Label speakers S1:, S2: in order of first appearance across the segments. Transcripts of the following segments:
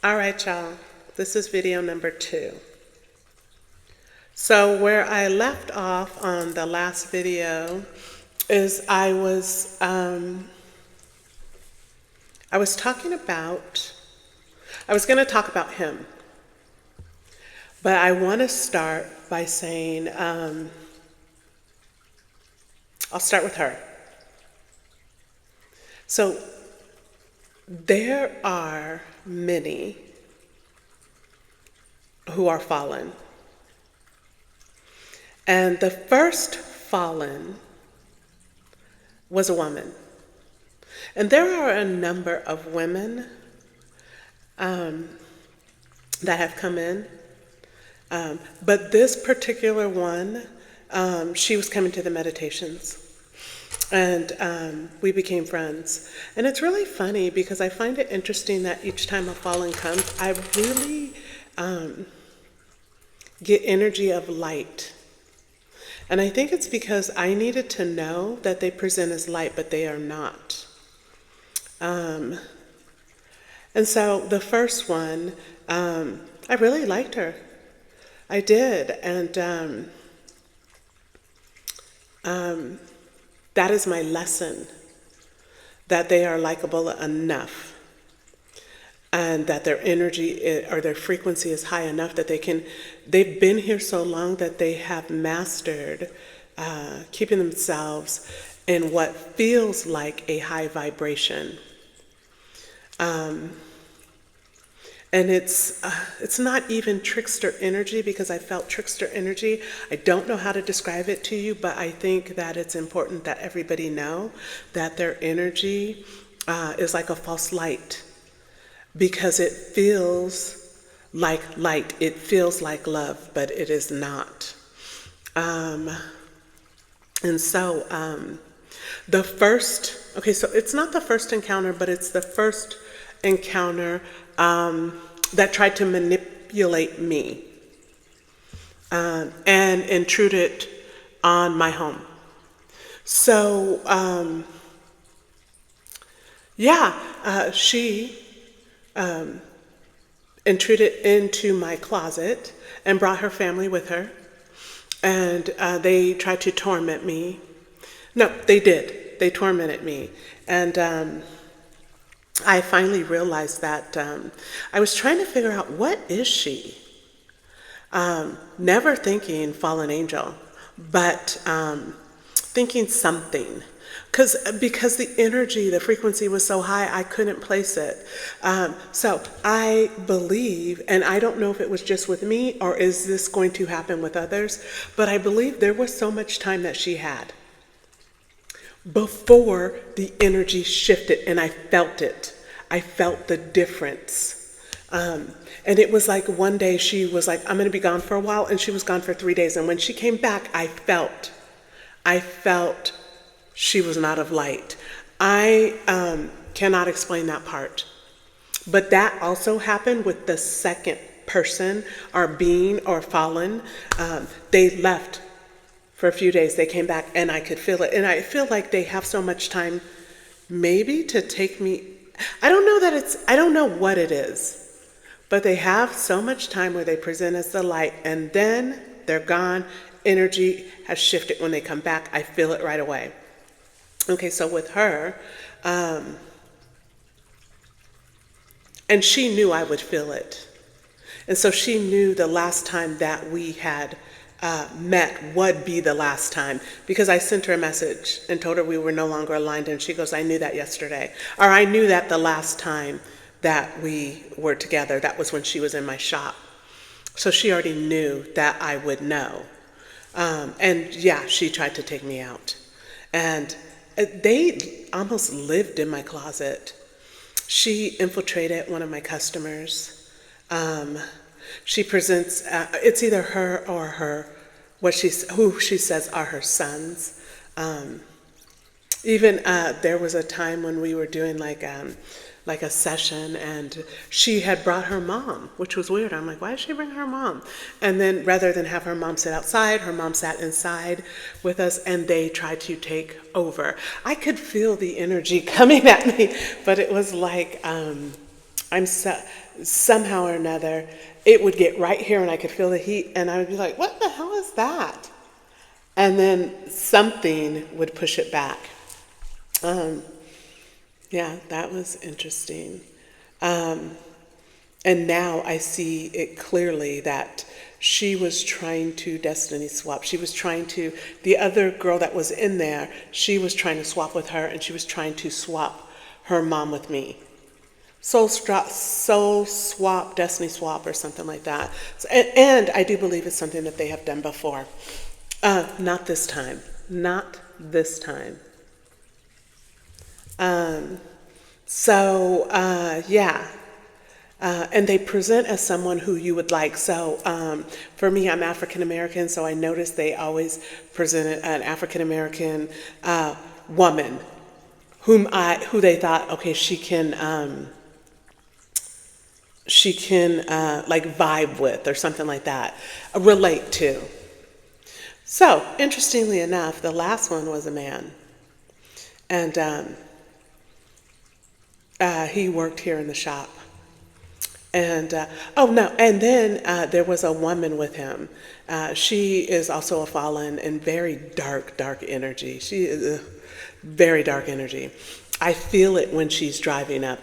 S1: All right, y'all. This is video number 2. So where I left off on the last video is I was going to talk about him, but I want to start by saying I'll start with her. So there are many who are fallen. And the first fallen was a woman. And there are a number of women that have come in. But this particular one, she was coming to the meditations. And we became friends. And it's really funny because I find it interesting that each time a fallen comes, I really get energy of light. And I think it's because I needed to know that they present as light, but they are not. And so the first one, I really liked her. I did. And that is my lesson, that they are likable enough and that their energy or their frequency is high enough that they've been here so long that they have mastered keeping themselves in what feels like a high vibration. And it's not even trickster energy, because I felt trickster energy. I don't know how to describe it to you, but I think that it's important that everybody know that their energy is like a false light, because it feels like light. It feels like love, but it is not. And so so it's not the first encounter, but it's the first encounter that tried to manipulate me and intruded on my home. So, she intruded into my closet and brought her family with her. And they tried to torment me. No, they did. They tormented me. And I finally realized that I was trying to figure out, what is she? Never thinking fallen angel, but thinking something. Because the energy, the frequency was so high, I couldn't place it. So I believe, and I don't know if it was just with me or is this going to happen with others, but I believe there was so much time that she had before the energy shifted, and I felt it. I felt the difference. And it was like one day she was like, I'm going to be gone for a while, and she was gone for 3 days. And when she came back, I felt she was not of light. I cannot explain that part. But that also happened with the second person or being or fallen. They left for a few days. They came back and I could feel it. And I feel like they have so much time maybe to take me. I don't know what it is, but they have so much time where they present as the light and then they're gone. Energy has shifted. When they come back, I feel it right away. Okay, so with her, and she knew I would feel it. And so she knew the last time that we had met would be the last time, because I sent her a message and told her we were no longer aligned, and she goes, I knew that yesterday. Or I knew that the last time that we were together, that was when she was in my shop. So she already knew that I would know. And yeah, she tried to take me out. And they almost lived in my closet. She infiltrated one of my customers. She presents, it's either her or who she says are her sons. Even there was a time when we were doing like a session, and she had brought her mom, which was weird. I'm like, why did she bring her mom? And then rather than have her mom sit outside, her mom sat inside with us, and they tried to take over. I could feel the energy coming at me, but it was like I'm somehow or another, it would get right here and I could feel the heat and I would be like, what the hell is that? And then something would push it back. Yeah, that was interesting. And now I see it clearly that she was trying to destiny swap. She was trying to, the other girl that was in there, she was trying to swap with her and she was trying to swap her mom with me. Soul swap, destiny swap, or something like that. So, and I do believe it's something that they have done before. Not this time. Not this time. Yeah. And they present as someone who you would like. So for me, I'm African American, so I noticed they always presented an African American woman who they thought, okay, she can like vibe with or something like that, relate to. So interestingly enough, the last one was a man, and he worked here in the shop. And oh no, and then there was a woman with him. She is also a fallen and very dark energy. She is very dark energy. I feel it when she's driving up,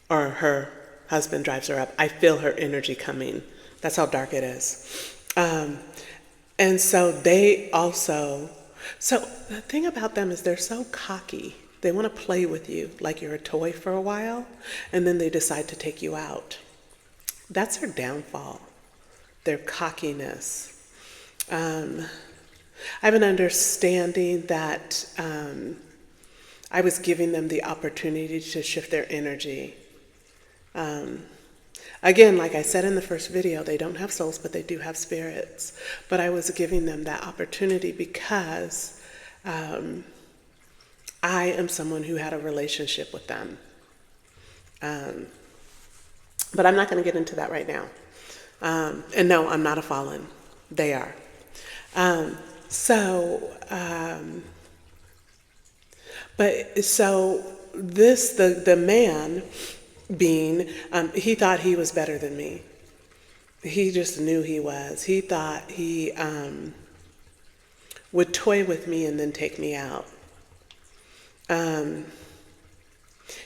S1: or her husband drives her up. I feel her energy coming. That's how dark it is. And so they also, so the thing about them is they're so cocky. They want to play with you like you're a toy for a while, and then they decide to take you out. That's their downfall, their cockiness. I have an understanding that I was giving them the opportunity to shift their energy. Again, like I said in the first video, they don't have souls, but they do have spirits. But I was giving them that opportunity because I am someone who had a relationship with them. But I'm not going to get into that right now. And no, I'm not a fallen. They are. The man being, he thought he was better than me. He just knew he was. He thought he would toy with me and then take me out.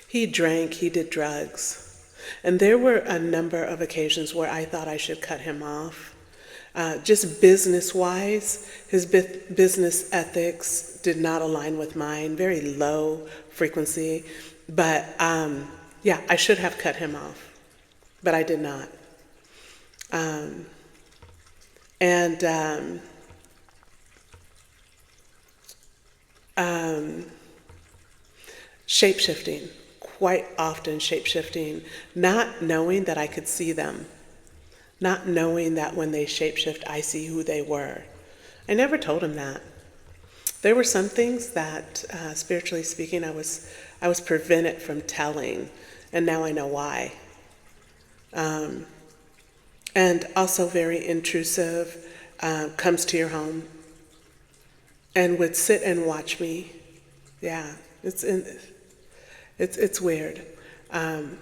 S1: He drank, he did drugs. And there were a number of occasions where I thought I should cut him off. Just business-wise, his business ethics did not align with mine, very low frequency. But yeah, I should have cut him off, but I did not. Shape-shifting, quite often shape-shifting, not knowing that I could see them, not knowing that when they shape-shift, I see who they were. I never told him that. There were some things that, spiritually speaking, I was prevented from telling, and now I know why. And also very intrusive, comes to your home and would sit and watch me. Yeah, it's weird. And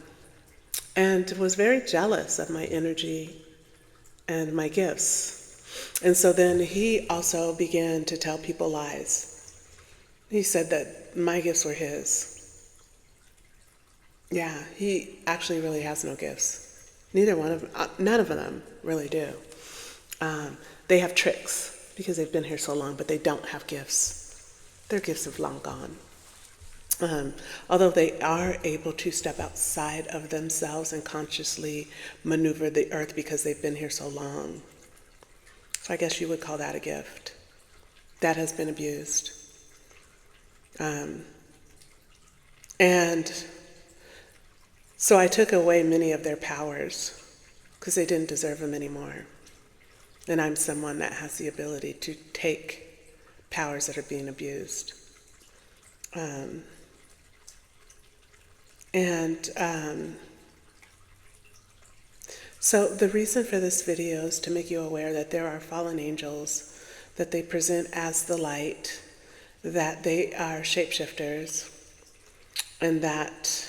S1: was very jealous of my energy and my gifts. And so then he also began to tell people lies. He said that my gifts were his. Yeah, he actually really has no gifts. None of them really do. They have tricks because they've been here so long, but they don't have gifts. Their gifts have long gone. Although they are able to step outside of themselves and consciously maneuver the earth because they've been here so long. So I guess you would call that a gift. That has been abused. And so I took away many of their powers because they didn't deserve them anymore. And I'm someone that has the ability to take powers that are being abused. So the reason for this video is to make you aware that there are fallen angels, that they present as the light, that they are shapeshifters, and that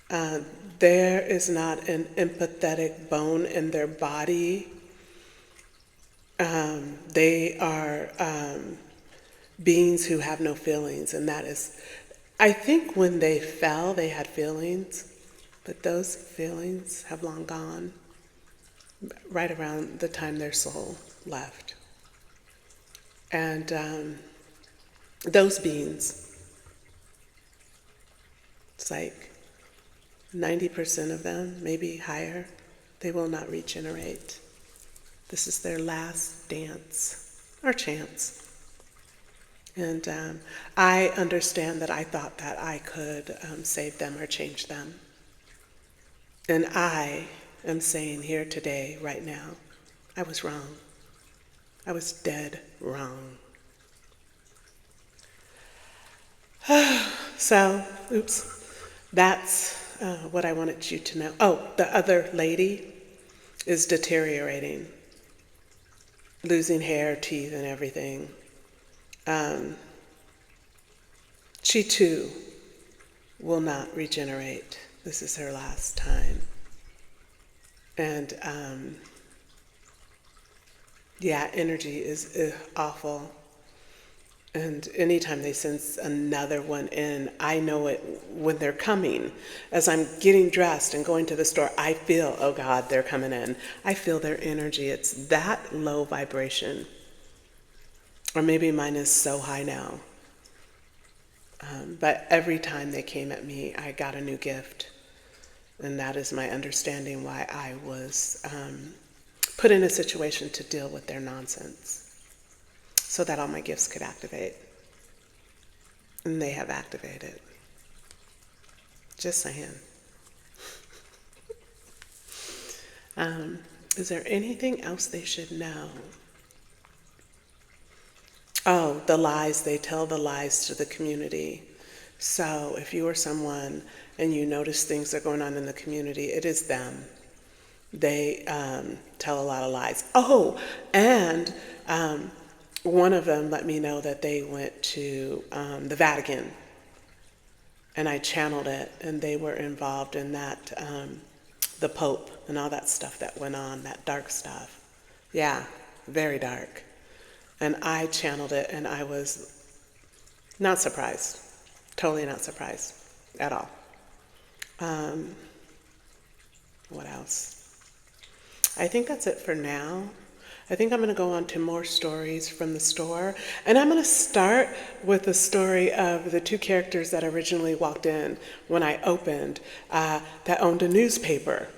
S1: There is not an empathetic bone in their body. They are beings who have no feelings, and that is, I think when they fell, they had feelings, but those feelings have long gone, right around the time their soul left. And those beings, it's like 90% of them, maybe higher, they will not regenerate. This is their last dance or chance. And I understand that I thought that I could save them or change them. And I am saying here today, right now, I was wrong. I was dead wrong. So, that's what I wanted you to know. Oh, the other lady is deteriorating, losing hair, teeth, and everything. She too will not regenerate. This is her last time. And energy is awful. And anytime they send another one in, I know it when they're coming. As I'm getting dressed and going to the store, I feel, oh God, they're coming in. I feel their energy. It's that low vibration. Or maybe mine is so high now. But every time they came at me, I got a new gift. And that is my understanding why I was put in a situation to deal with their nonsense, so that all my gifts could activate. And they have activated. Just saying. Is there anything else they should know? Oh, the lies. They tell the lies to the community. So if you are someone and you notice things are going on in the community, it is them. They tell a lot of lies. Oh, and one of them let me know that they went to the Vatican, and I channeled it, and they were involved in that, the Pope and all that stuff that went on, that dark stuff. Yeah, very dark. And I channeled it, and I was not surprised. Totally not surprised at all. What else? I think that's it for now. I think I'm going to go on to more stories from the store. And I'm going to start with the story of the two characters that originally walked in when I opened, that owned a newspaper.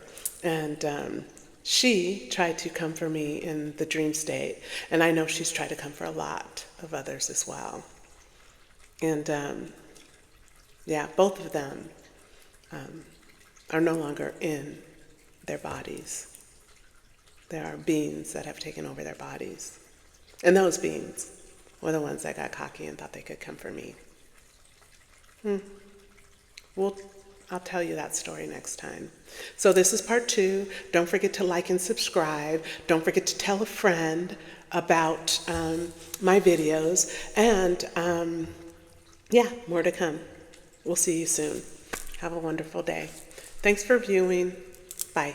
S1: And she tried to come for me in the dream state. And I know she's tried to come for a lot of others as well. And both of them are no longer in their bodies. There are beings that have taken over their bodies. And those beings were the ones that got cocky and thought they could come for me. I'll tell you that story next time. So this is part 2. Don't forget to like and subscribe. Don't forget to tell a friend about my videos. And more to come. We'll see you soon. Have a wonderful day. Thanks for viewing. Bye.